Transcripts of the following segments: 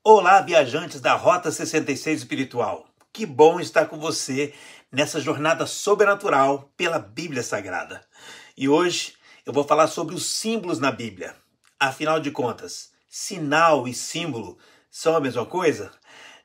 Olá, viajantes da Rota 66 Espiritual. Que bom estar com você nessa jornada sobrenatural pela Bíblia Sagrada. E hoje eu vou falar sobre os símbolos na Bíblia. Afinal de contas, sinal e símbolo são a mesma coisa?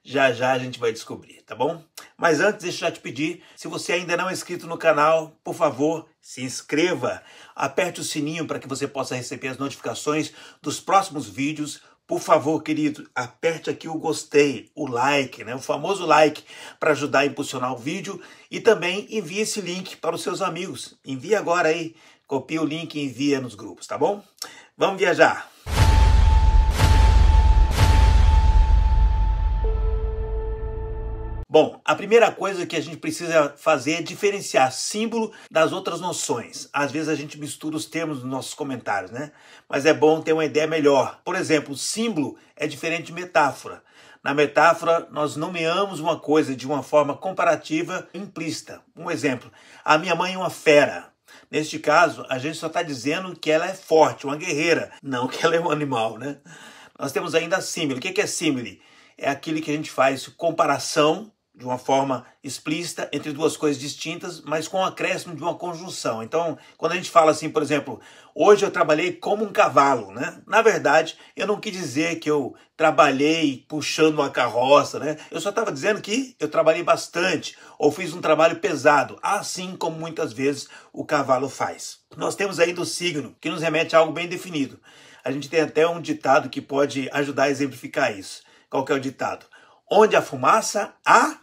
Já já a gente vai descobrir, tá bom? Mas antes, deixa eu já te pedir, se você ainda não é inscrito no canal, por favor, se inscreva. Aperte o sininho para que você possa receber as notificações dos próximos vídeos. Por favor, querido, aperte aqui o gostei, o like, né? O famoso like, para ajudar a impulsionar o vídeo. E também envie esse link para os seus amigos. Envie agora aí, copia o link e envia nos grupos, tá bom? Vamos viajar! Bom, a primeira coisa que a gente precisa fazer é diferenciar símbolo das outras noções. Às vezes a gente mistura os termos nos nossos comentários, né? Mas é bom ter uma ideia melhor. Por exemplo, símbolo é diferente de metáfora. Na metáfora, nós nomeamos uma coisa de uma forma comparativa implícita. Um exemplo, a minha mãe é uma fera. Neste caso, a gente só está dizendo que ela é forte, uma guerreira, não que ela é um animal, né? Nós temos ainda símbolo. O que é símbolo? É aquele que a gente faz comparação de uma forma explícita entre duas coisas distintas, mas com o acréscimo de uma conjunção. Então, quando a gente fala assim, por exemplo, hoje eu trabalhei como um cavalo, né? Na verdade, eu não quis dizer que eu trabalhei puxando uma carroça, né? Eu só estava dizendo que eu trabalhei bastante, ou fiz um trabalho pesado, assim como muitas vezes o cavalo faz. Nós temos ainda o signo, que nos remete a algo bem definido. A gente tem até um ditado que pode ajudar a exemplificar isso. Qual que é o ditado? Onde há fumaça, há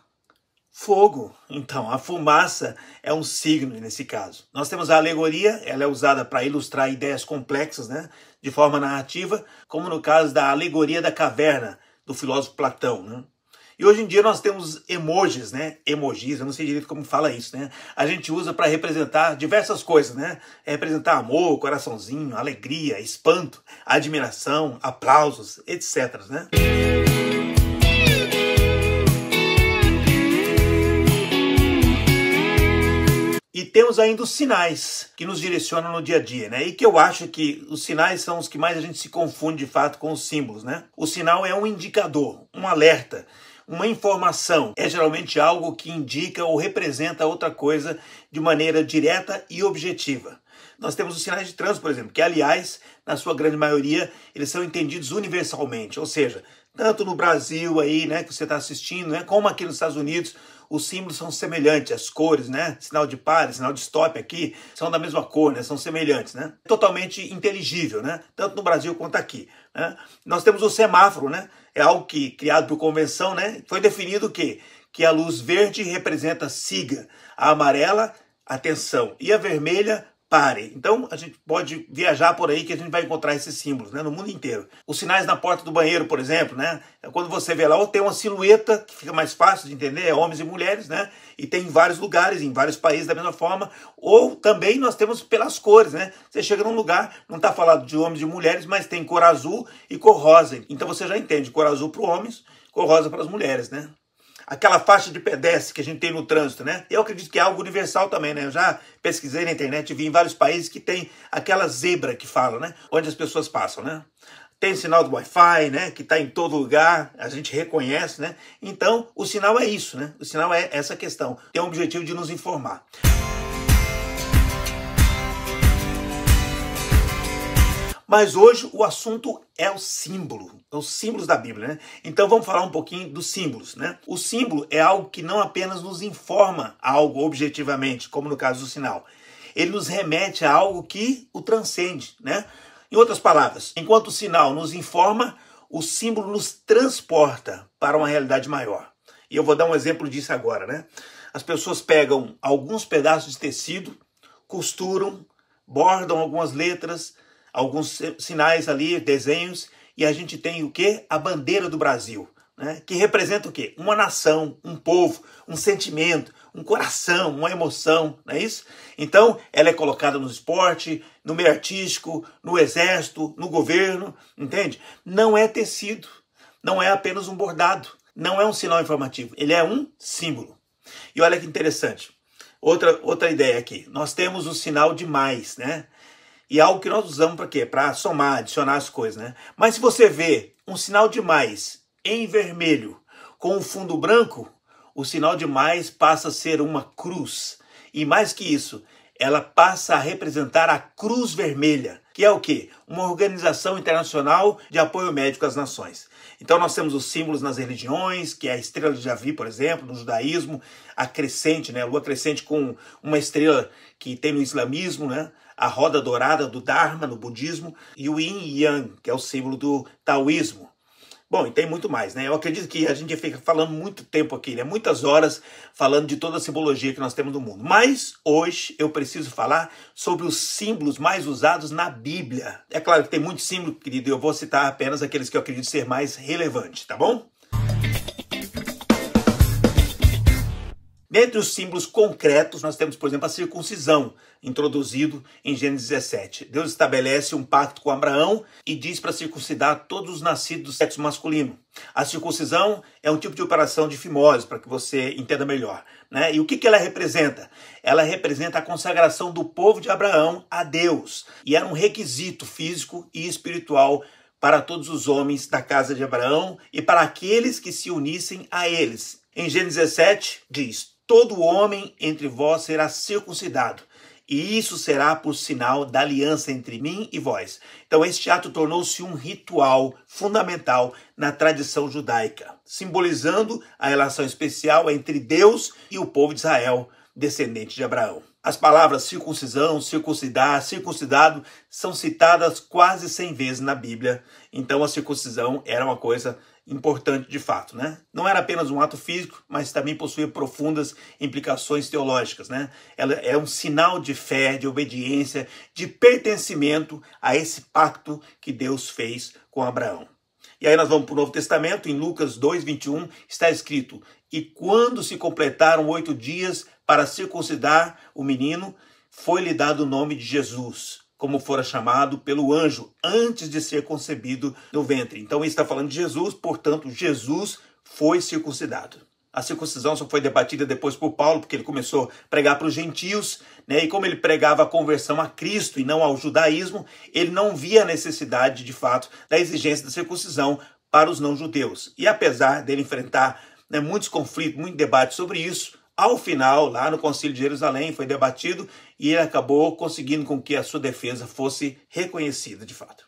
fogo. Então, a fumaça é um signo nesse caso. Nós temos a alegoria, ela é usada para ilustrar ideias complexas, né, de forma narrativa, como no caso da alegoria da caverna, do filósofo Platão, né? E hoje em dia nós temos emojis, né? Emojis, eu não sei direito como fala isso, né? A gente usa para representar diversas coisas, né? Representar amor, coraçãozinho, alegria, espanto, admiração, aplausos, etc, né? E temos ainda os sinais que nos direcionam no dia a dia, né? E que eu acho que os sinais são os que mais a gente se confunde de fato com os símbolos, né? O sinal é um indicador, um alerta, uma informação. É geralmente algo que indica ou representa outra coisa de maneira direta e objetiva. Nós temos os sinais de trânsito, por exemplo, que aliás, na sua grande maioria, eles são entendidos universalmente, ou seja, tanto no Brasil aí, né, que você está assistindo, né, como aqui nos Estados Unidos, os símbolos são semelhantes, as cores, né? Sinal de pare, sinal de stop aqui, são da mesma cor, né? São semelhantes, né? Totalmente inteligível, né? Tanto no Brasil quanto aqui, né? Nós temos o semáforo, né? É algo que, criado por convenção, né? Foi definido que a luz verde representa siga, a amarela, atenção, e a vermelha, pare. Então, a gente pode viajar por aí que a gente vai encontrar esses símbolos, né, no mundo inteiro. Os sinais na porta do banheiro, por exemplo, né, quando você vê lá, ou tem uma silhueta, que fica mais fácil de entender, é homens e mulheres, né, e tem em vários lugares, em vários países da mesma forma, ou também nós temos pelas cores, né, você chega num lugar, não está falado de homens e mulheres, mas tem cor azul e cor rosa, então você já entende, cor azul para os homens, cor rosa para as mulheres, né. Aquela faixa de pedestre que a gente tem no trânsito, né? Eu acredito que é algo universal também, né? Eu já pesquisei na internet, vi em vários países que tem aquela zebra que fala, né? Onde as pessoas passam, né? Tem sinal do Wi-Fi, né? Que está em todo lugar, a gente reconhece, né? Então, o sinal é isso, né? O sinal é essa questão. Tem o objetivo de nos informar. Mas hoje o assunto é o símbolo, os símbolos da Bíblia, né? Então vamos falar um pouquinho dos símbolos, né? O símbolo é algo que não apenas nos informa algo objetivamente, como no caso do sinal. Ele nos remete a algo que o transcende, né? Em outras palavras, enquanto o sinal nos informa, o símbolo nos transporta para uma realidade maior. E eu vou dar um exemplo disso agora, né? As pessoas pegam alguns pedaços de tecido, costuram, bordam algumas letras, alguns sinais ali, desenhos, e a gente tem o quê? A bandeira do Brasil, né? Que representa o quê? Uma nação, um povo, um sentimento, um coração, uma emoção, não é isso? Então, ela é colocada no esporte, no meio artístico, no exército, no governo, entende? Não é tecido, não é apenas um bordado, não é um sinal informativo, ele é um símbolo. E olha que interessante, outra ideia aqui, nós temos o sinal de mais, né? E algo que nós usamos para quê? Para somar, adicionar as coisas, né? Mas se você vê um sinal de mais em vermelho com um fundo branco, o sinal de mais passa a ser uma cruz. E mais que isso, ela passa a representar a Cruz Vermelha, que é o quê? Uma organização internacional de apoio médico às nações. Então nós temos os símbolos nas religiões, que é a estrela de Davi, por exemplo, no judaísmo, a crescente, né? A lua crescente com uma estrela que tem no islamismo, né? A roda dourada do Dharma no budismo e o Yin e Yang, que é o símbolo do taoísmo. Bom, e tem muito mais, né? Eu acredito que a gente fica falando muito tempo aqui, né? Muitas horas falando de toda a simbologia que nós temos no mundo. Mas hoje eu preciso falar sobre os símbolos mais usados na Bíblia. É claro que tem muitos símbolos, querido, eu vou citar apenas aqueles que eu acredito ser mais relevantes, tá bom? Dentre os símbolos concretos, nós temos, por exemplo, a circuncisão, introduzido em Gênesis 17. Deus estabelece um pacto com Abraão e diz para circuncidar todos os nascidos do sexo masculino. A circuncisão é um tipo de operação de fimose, para que você entenda melhor, né? E o que ela representa? Ela representa a consagração do povo de Abraão a Deus. E era um requisito físico e espiritual para todos os homens da casa de Abraão e para aqueles que se unissem a eles. Em Gênesis 17 diz: todo homem entre vós será circuncidado, e isso será por sinal da aliança entre mim e vós. Então este ato tornou-se um ritual fundamental na tradição judaica, simbolizando a relação especial entre Deus e o povo de Israel, descendente de Abraão. As palavras circuncisão, circuncidar, circuncidado são citadas quase 100 vezes na Bíblia. Então a circuncisão era uma coisa importante de fato, né? Não era apenas um ato físico, mas também possuía profundas implicações teológicas, né? Ela é um sinal de fé, de obediência, de pertencimento a esse pacto que Deus fez com Abraão. E aí nós vamos para o Novo Testamento, em Lucas 2:21, está escrito: e quando se completaram 8 dias para circuncidar o menino, foi-lhe dado o nome de Jesus, como fora chamado pelo anjo, antes de ser concebido no ventre. Então ele está falando de Jesus, portanto, Jesus foi circuncidado. A circuncisão só foi debatida depois por Paulo, porque ele começou a pregar para os gentios, né? E como ele pregava a conversão a Cristo e não ao judaísmo, ele não via a necessidade, de fato, da exigência da circuncisão para os não-judeus. E apesar dele enfrentar, né, muitos conflitos, muito debate sobre isso, ao final, lá no Concílio de Jerusalém, foi debatido e ele acabou conseguindo com que a sua defesa fosse reconhecida de fato.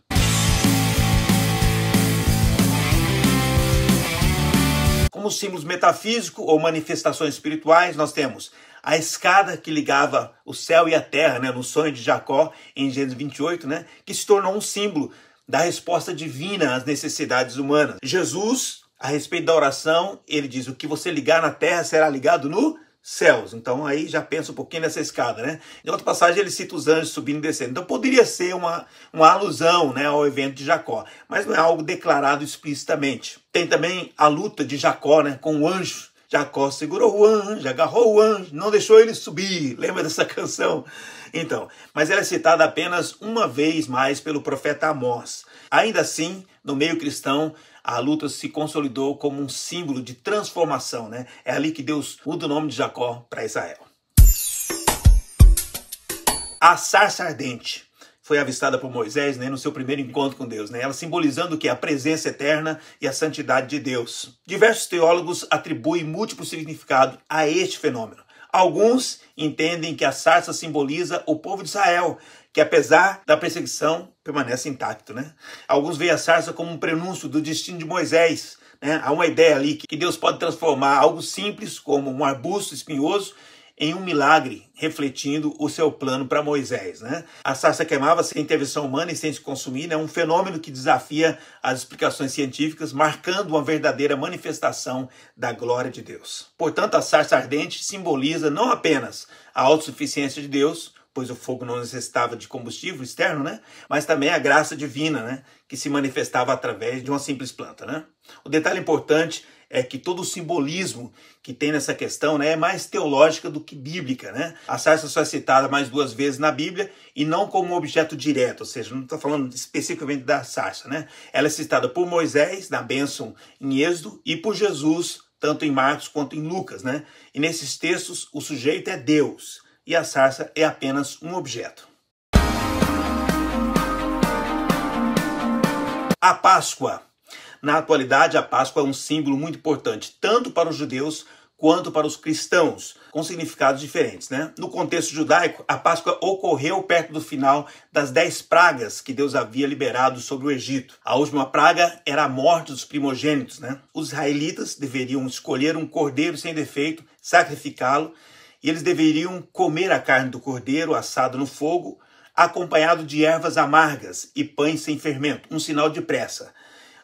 Como símbolos metafísicos ou manifestações espirituais, nós temos a escada que ligava o céu e a terra, né, no sonho de Jacó, em Gênesis 28, né, que se tornou um símbolo da resposta divina às necessidades humanas. Jesus, a respeito da oração, ele diz: o que você ligar na terra será ligado nos céus. Então aí já pensa um pouquinho nessa escada, né? Em outra passagem ele cita os anjos subindo e descendo. Então poderia ser uma alusão, né, ao evento de Jacó, mas não é algo declarado explicitamente. Tem também a luta de Jacó, né, com o anjo. Jacó segurou o anjo, agarrou o anjo, não deixou ele subir. Lembra dessa canção? Então, mas ela é citada apenas uma vez mais pelo profeta Amós. Ainda assim, no meio cristão, a luta se consolidou como um símbolo de transformação, né? É ali que Deus muda o nome de Jacó para Israel. A sarça ardente foi avistada por Moisés, né, no seu primeiro encontro com Deus, né? Ela simbolizando o que? A presença eterna e a santidade de Deus. Diversos teólogos atribuem múltiplos significados a este fenômeno. Alguns entendem que a sarça simboliza o povo de Israel, que apesar da perseguição, permanece intacto, né? Alguns veem a sarça como um prenúncio do destino de Moisés, né? Há uma ideia ali que Deus pode transformar algo simples, como um arbusto espinhoso, em um milagre, refletindo o seu plano para Moisés, né? A sarça queimava sem intervenção humana e sem se consumir, né? Um fenômeno que desafia as explicações científicas, marcando uma verdadeira manifestação da glória de Deus. Portanto, a sarça ardente simboliza não apenas a autossuficiência de Deus, pois o fogo não necessitava de combustível externo, né? Mas também a graça divina, né, que se manifestava através de uma simples planta, né? O detalhe importante é que todo o simbolismo que tem nessa questão, né, é mais teológica do que bíblica, né? A sarça só é citada mais 2 vezes na Bíblia e não como um objeto direto, ou seja, não está falando especificamente da sarça, né? Ela é citada por Moisés, na bênção em Êxodo, e por Jesus, tanto em Marcos quanto em Lucas, né? E nesses textos o sujeito é Deus e a sarça é apenas um objeto. A Páscoa. Na atualidade, a Páscoa é um símbolo muito importante, tanto para os judeus quanto para os cristãos, com significados diferentes, né? No contexto judaico, a Páscoa ocorreu perto do final das 10 pragas que Deus havia liberado sobre o Egito. A última praga era a morte dos primogênitos, né? Os israelitas deveriam escolher um cordeiro sem defeito, sacrificá-lo, e eles deveriam comer a carne do cordeiro assado no fogo, acompanhado de ervas amargas e pães sem fermento, um sinal de pressa.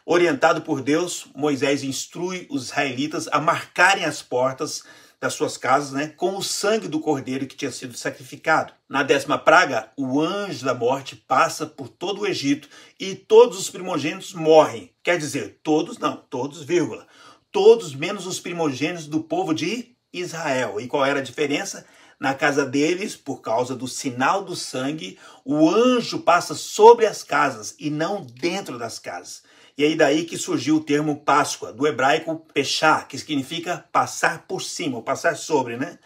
Orientado por Deus, Moisés instrui os israelitas a marcarem as portas das suas casas, né, com o sangue do cordeiro que tinha sido sacrificado. Na 10ª praga, o anjo da morte passa por todo o Egito e todos os primogênitos morrem. Quer dizer, todos não, todos, vírgula. Todos menos os primogênitos do povo de Israel. E qual era a diferença? Na casa deles, por causa do sinal do sangue, o anjo passa sobre as casas e não dentro das casas. E aí daí que surgiu o termo Páscoa, do hebraico pechá, que significa passar por cima, ou passar sobre, né?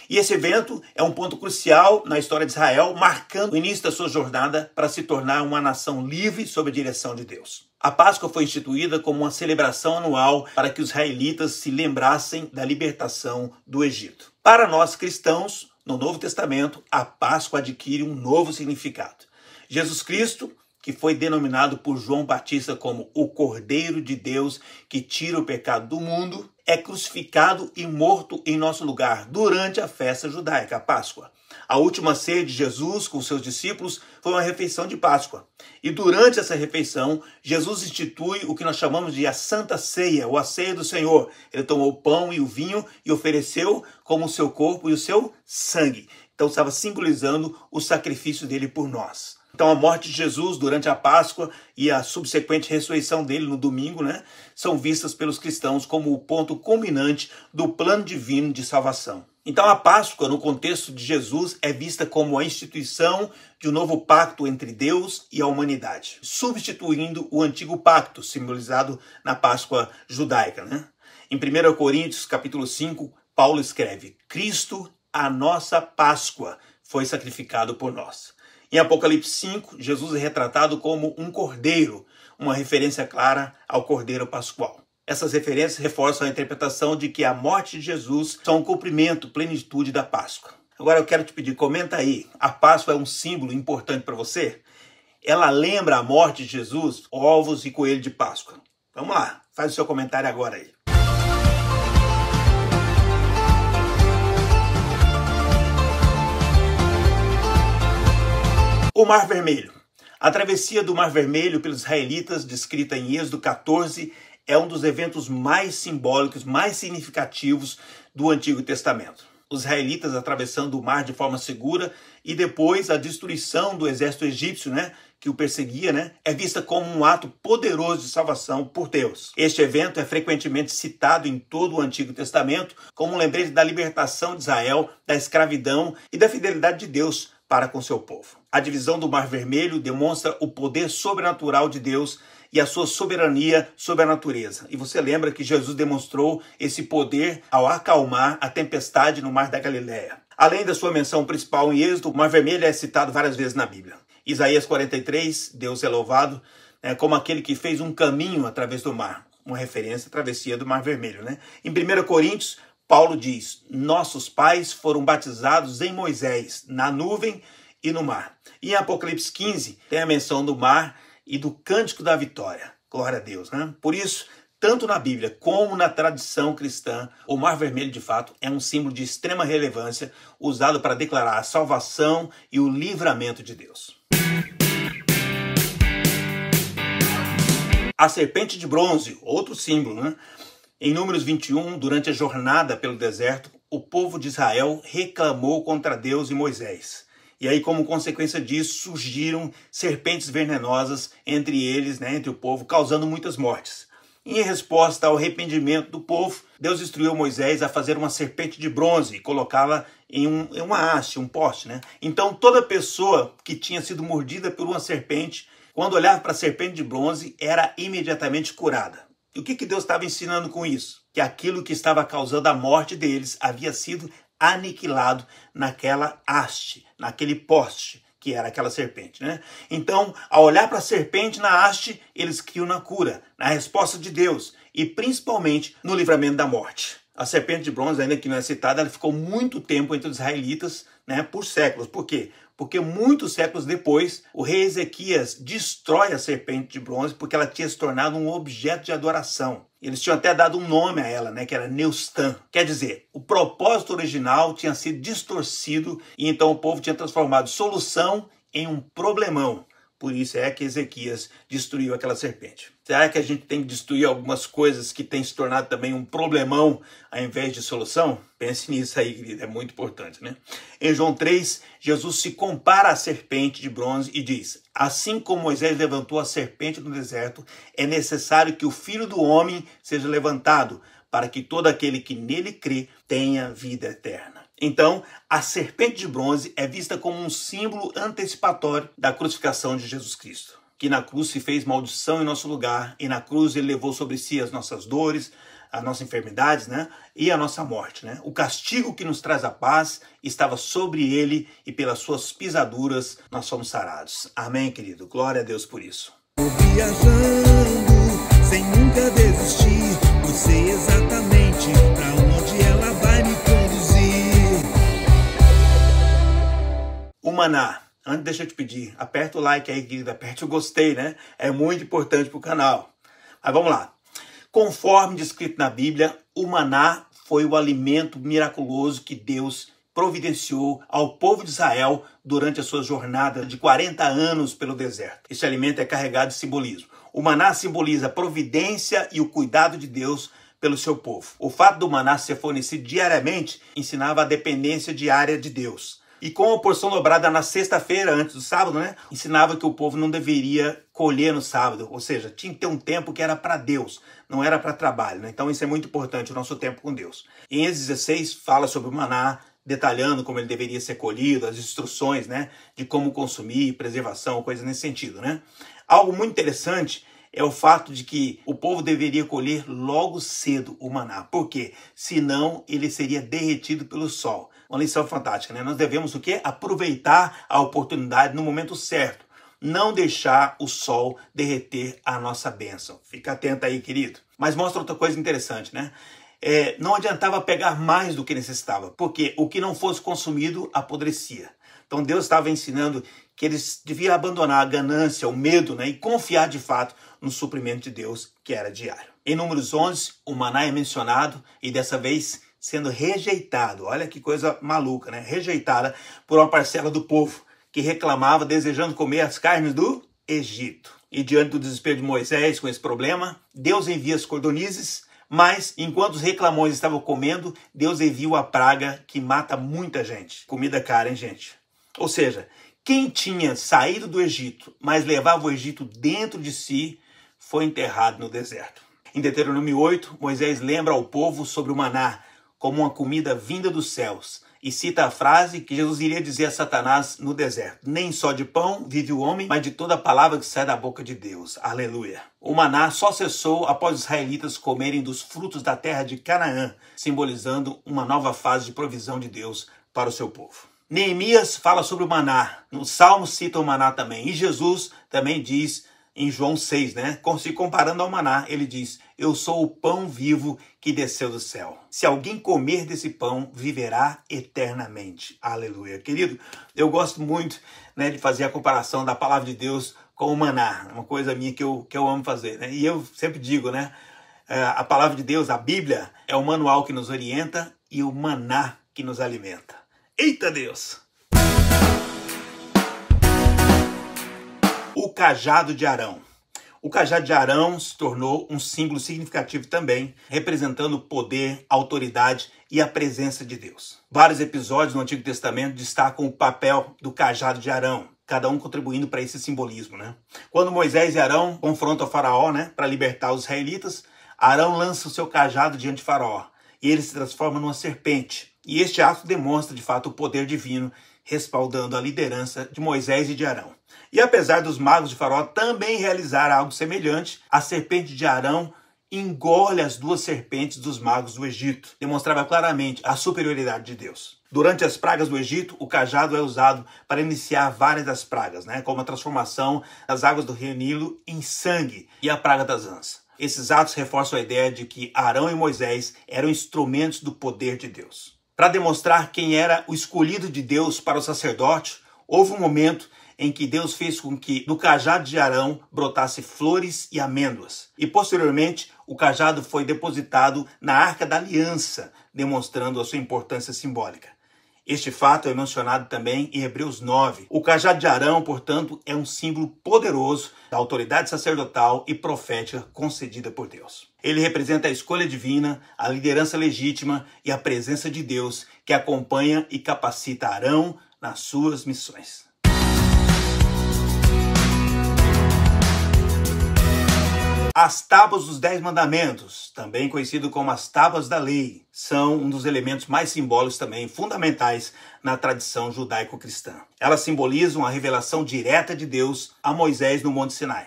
E esse evento é um ponto crucial na história de Israel, marcando o início da sua jornada para se tornar uma nação livre sob a direção de Deus. A Páscoa foi instituída como uma celebração anual para que os israelitas se lembrassem da libertação do Egito. Para nós cristãos, no Novo Testamento, a Páscoa adquire um novo significado. Jesus Cristo, que foi denominado por João Batista como o Cordeiro de Deus que tira o pecado do mundo, é crucificado e morto em nosso lugar durante a festa judaica, a Páscoa. A última ceia de Jesus com seus discípulos foi uma refeição de Páscoa. E durante essa refeição, Jesus institui o que nós chamamos de a Santa Ceia, ou a Ceia do Senhor. Ele tomou o pão e o vinho e ofereceu como o seu corpo e o seu sangue. Então estava simbolizando o sacrifício dele por nós. Então a morte de Jesus durante a Páscoa e a subsequente ressurreição dele no domingo, né, são vistas pelos cristãos como o ponto culminante do plano divino de salvação. Então a Páscoa, no contexto de Jesus, é vista como a instituição de um novo pacto entre Deus e a humanidade, substituindo o antigo pacto, simbolizado na Páscoa judaica, né? Em 1 Coríntios, capítulo 5, Paulo escreve: Cristo, a nossa Páscoa, foi sacrificado por nós. Em Apocalipse 5, Jesus é retratado como um cordeiro, uma referência clara ao cordeiro pascual. Essas referências reforçam a interpretação de que a morte de Jesus são o cumprimento, plenitude da Páscoa. Agora eu quero te pedir, comenta aí, a Páscoa é um símbolo importante para você? Ela lembra a morte de Jesus, ovos e coelho de Páscoa? Vamos lá, faz o seu comentário agora aí. O Mar Vermelho. A travessia do Mar Vermelho pelos israelitas, descrita em Êxodo 14, é um dos eventos mais simbólicos, mais significativos do Antigo Testamento. Os israelitas atravessando o mar de forma segura e depois a destruição do exército egípcio, que o perseguia, é vista como um ato poderoso de salvação por Deus. Este evento é frequentemente citado em todo o Antigo Testamento como um lembrete da libertação de Israel, da escravidão e da fidelidade de Deus para com seu povo. A divisão do Mar Vermelho demonstra o poder sobrenatural de Deus e a sua soberania sobre a natureza. E você lembra que Jesus demonstrou esse poder ao acalmar a tempestade no Mar da Galileia. Além da sua menção principal em Êxodo, o Mar Vermelho é citado várias vezes na Bíblia. Isaías 43, Deus é louvado como aquele que fez um caminho através do mar. Uma referência à travessia do Mar Vermelho. Em 1 Coríntios, Paulo diz: nossos pais foram batizados em Moisés, na nuvem e no mar. E em Apocalipse 15 tem a menção do mar e do cântico da vitória. Glória a Deus, Por isso, tanto na Bíblia como na tradição cristã, o Mar Vermelho, de fato, é um símbolo de extrema relevância usado para declarar a salvação e o livramento de Deus. A serpente de bronze, outro símbolo, Em Números 21, durante a jornada pelo deserto, o povo de Israel reclamou contra Deus e Moisés. E aí, como consequência disso, surgiram serpentes venenosas entre eles, entre o povo, causando muitas mortes. Em resposta ao arrependimento do povo, Deus instruiu Moisés a fazer uma serpente de bronze e colocá-la em uma haste, um poste. Então, toda pessoa que tinha sido mordida por uma serpente, quando olhava para a serpente de bronze, era imediatamente curada. E o que Deus estava ensinando com isso? Que aquilo que estava causando a morte deles havia sido aniquilado naquela haste, naquele poste que era aquela serpente, né? Então, ao olhar para a serpente na haste, eles criam na cura, na resposta de Deus e principalmente no livramento da morte. A serpente de bronze, ainda que não é citada, ela ficou muito tempo entre os israelitas, né, por séculos. Por quê? Porque muitos séculos depois, o rei Ezequias destrói a serpente de bronze porque ela tinha se tornado um objeto de adoração. Eles tinham até dado um nome a ela, né, que era Neustan. Quer dizer, o propósito original tinha sido distorcido e então o povo tinha transformado solução em um problemão. Por isso é que Ezequias destruiu aquela serpente. Será que a gente tem que destruir algumas coisas que têm se tornado também um problemão ao invés de solução? Pense nisso aí, querido, é muito importante, né? Em João 3, Jesus se compara à serpente de bronze e diz: assim como Moisés levantou a serpente no deserto, é necessário que o Filho do Homem seja levantado, para que todo aquele que nele crê tenha vida eterna. Então, a serpente de bronze é vista como um símbolo antecipatório da crucificação de Jesus Cristo, que na cruz se fez maldição em nosso lugar, e na cruz ele levou sobre si as nossas dores, as nossas enfermidades, né? E a nossa morte, né? O castigo que nos traz a paz estava sobre ele, e pelas suas pisaduras nós somos sarados. Amém, querido? Glória a Deus por isso. Viajando, sem nunca desistir, eu sei exatamente pra onde ela vai me conduzir. O maná. Antes, deixa eu te pedir, aperta o like aí, querido, aperte o gostei, né? É muito importante para o canal. Mas vamos lá. Conforme descrito na Bíblia, o maná foi o alimento miraculoso que Deus providenciou ao povo de Israel durante a sua jornada de 40 anos pelo deserto. Esse alimento é carregado de simbolismo. O maná simboliza a providência e o cuidado de Deus pelo seu povo. O fato do maná ser fornecido diariamente ensinava a dependência diária de Deus. E com a porção dobrada na sexta-feira, antes do sábado, né, ensinava que o povo não deveria colher no sábado. Ou seja, tinha que ter um tempo que era para Deus, não era para trabalho, né? Então isso é muito importante, o nosso tempo com Deus. Em Êxodo 16 fala sobre o maná, detalhando como ele deveria ser colhido, as instruções, né, de como consumir, preservação, coisas nesse sentido, né? Algo muito interessante é o fato de que o povo deveria colher logo cedo o maná. Por quê? Senão ele seria derretido pelo sol. Uma lição fantástica, né? Nós devemos o quê? Aproveitar a oportunidade no momento certo. Não deixar o sol derreter a nossa bênção. Fica atento aí, querido. Mas mostra outra coisa interessante, né? Não adiantava pegar mais do que necessitava, porque o que não fosse consumido apodrecia. Então Deus estava ensinando que eles deviam abandonar a ganância, o medo, né, e confiar de fato no suprimento de Deus, que era diário. Em Números 11, o maná é mencionado e dessa vez sendo rejeitado. Olha que coisa maluca, né? Rejeitada por uma parcela do povo que reclamava, desejando comer as carnes do Egito. E diante do desespero de Moisés com esse problema, Deus envia as cordonizes, mas enquanto os reclamões estavam comendo, Deus enviou a praga que mata muita gente. Comida cara, hein, gente? Ou seja, quem tinha saído do Egito, mas levava o Egito dentro de si, foi enterrado no deserto. Em Deuteronômio 8, Moisés lembra ao povo sobre o maná como uma comida vinda dos céus, e cita a frase que Jesus iria dizer a Satanás no deserto: nem só de pão vive o homem, mas de toda a palavra que sai da boca de Deus. Aleluia. O maná só cessou após os israelitas comerem dos frutos da terra de Canaã, simbolizando uma nova fase de provisão de Deus para o seu povo. Neemias fala sobre o maná, no Salmo cita o maná também, e Jesus também diz em João 6, né? Se comparando ao maná, ele diz: eu sou o pão vivo que desceu do céu. Se alguém comer desse pão, viverá eternamente. Aleluia. Querido, eu gosto muito, né, de fazer a comparação da palavra de Deus com o maná. Uma coisa minha que eu amo fazer, né? E eu sempre digo, né? A palavra de Deus, a Bíblia, é o manual que nos orienta e o maná que nos alimenta. Eita Deus! O cajado de Arão. O cajado de Arão se tornou um símbolo significativo também, representando o poder, a autoridade e a presença de Deus. Vários episódios no Antigo Testamento destacam o papel do cajado de Arão, cada um contribuindo para esse simbolismo, né? Quando Moisés e Arão confrontam o faraó, né, para libertar os israelitas, Arão lança o seu cajado diante de Faraó e ele se transforma numa serpente. E este ato demonstra, de fato, o poder divino, respaldando a liderança de Moisés e de Arão. E apesar dos magos de Faraó também realizar algo semelhante, a serpente de Arão engole as duas serpentes dos magos do Egito. Demonstrava claramente a superioridade de Deus. Durante as pragas do Egito, o cajado é usado para iniciar várias das pragas, como a transformação das águas do rio Nilo em sangue e a praga das rãs. Esses atos reforçam a ideia de que Arão e Moisés eram instrumentos do poder de Deus. Para demonstrar quem era o escolhido de Deus para o sacerdote, houve um momento em que Deus fez com que do cajado de Arão brotasse flores e amêndoas. E posteriormente, o cajado foi depositado na Arca da Aliança, demonstrando a sua importância simbólica. Este fato é mencionado também em Hebreus 9. O cajado de Arão, portanto, é um símbolo poderoso da autoridade sacerdotal e profética concedida por Deus. Ele representa a escolha divina, a liderança legítima e a presença de Deus que acompanha e capacita Arão nas suas missões. As tábuas dos 10 mandamentos, também conhecido como as tábuas da lei, são um dos elementos mais simbólicos também fundamentais na tradição judaico-cristã. Elas simbolizam a revelação direta de Deus a Moisés no Monte Sinai.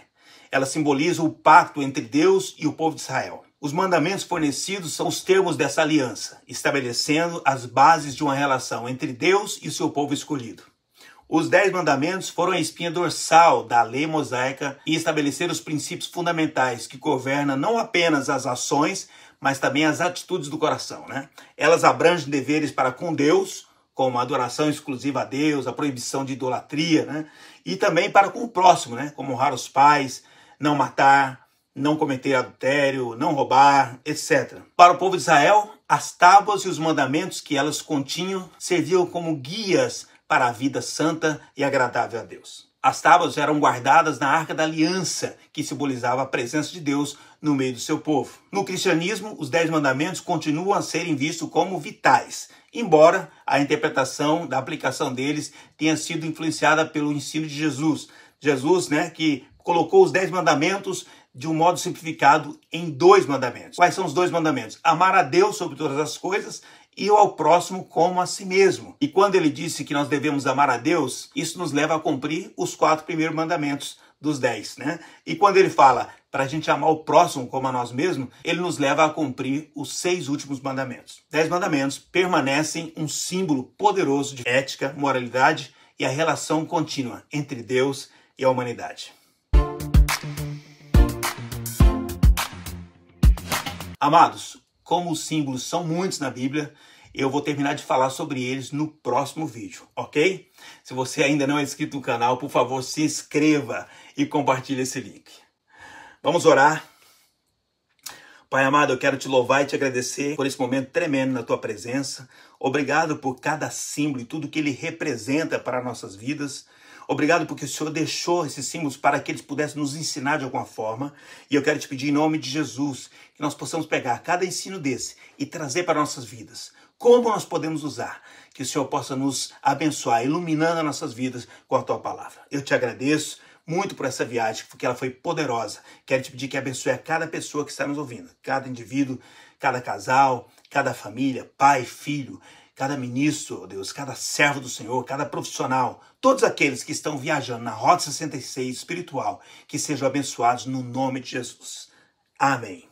Elas simbolizam o pacto entre Deus e o povo de Israel. Os mandamentos fornecidos são os termos dessa aliança, estabelecendo as bases de uma relação entre Deus e o seu povo escolhido. Os 10 mandamentos foram a espinha dorsal da lei mosaica e estabeleceram os princípios fundamentais que governam não apenas as ações, mas também as atitudes do coração. Elas abrangem deveres para com Deus, como a adoração exclusiva a Deus, a proibição de idolatria, e também para com o próximo, como honrar os pais, não matar, não cometer adultério, não roubar, etc. Para o povo de Israel, as tábuas e os mandamentos que elas continham serviam como guias para a vida santa e agradável a Deus. As tábuas eram guardadas na Arca da Aliança, que simbolizava a presença de Deus no meio do seu povo. No cristianismo, os 10 mandamentos continuam a serem vistos como vitais, embora a interpretação da aplicação deles tenha sido influenciada pelo ensino de Jesus. Jesus, que colocou os 10 mandamentos de um modo simplificado em 2 mandamentos. Quais são os 2 mandamentos? Amar a Deus sobre todas as coisas e ao próximo como a si mesmo. E quando ele disse que nós devemos amar a Deus, isso nos leva a cumprir os 4 primeiros mandamentos dos 10. E quando ele fala para a gente amar o próximo como a nós mesmos, ele nos leva a cumprir os 6 últimos mandamentos. 10 mandamentos permanecem um símbolo poderoso de ética, moralidade e a relação contínua entre Deus e a humanidade. Amados, como os símbolos são muitos na Bíblia, eu vou terminar de falar sobre eles no próximo vídeo, ok? Se você ainda não é inscrito no canal, por favor, se inscreva e compartilhe esse link. Vamos orar. Pai amado, eu quero te louvar e te agradecer por esse momento tremendo na tua presença. Obrigado por cada símbolo e tudo que ele representa para nossas vidas. Obrigado porque o Senhor deixou esses símbolos para que eles pudessem nos ensinar de alguma forma. E eu quero te pedir em nome de Jesus que nós possamos pegar cada ensino desse e trazer para nossas vidas. Como nós podemos usar? Que o Senhor possa nos abençoar, iluminando as nossas vidas com a tua palavra. Eu te agradeço muito por essa viagem, porque ela foi poderosa. Quero te pedir que abençoe a cada pessoa que está nos ouvindo. Cada indivíduo, cada casal, cada família, pai, filho, cada ministro, ó Deus, cada servo do Senhor, cada profissional, todos aqueles que estão viajando na Rota 66 espiritual, que sejam abençoados no nome de Jesus. Amém.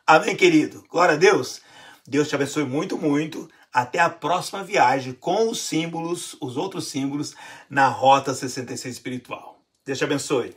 Amém, querido. Glória a Deus. Deus te abençoe muito, muito. Até a próxima viagem com os símbolos, os outros símbolos, na Rota 66 espiritual. Deus te abençoe.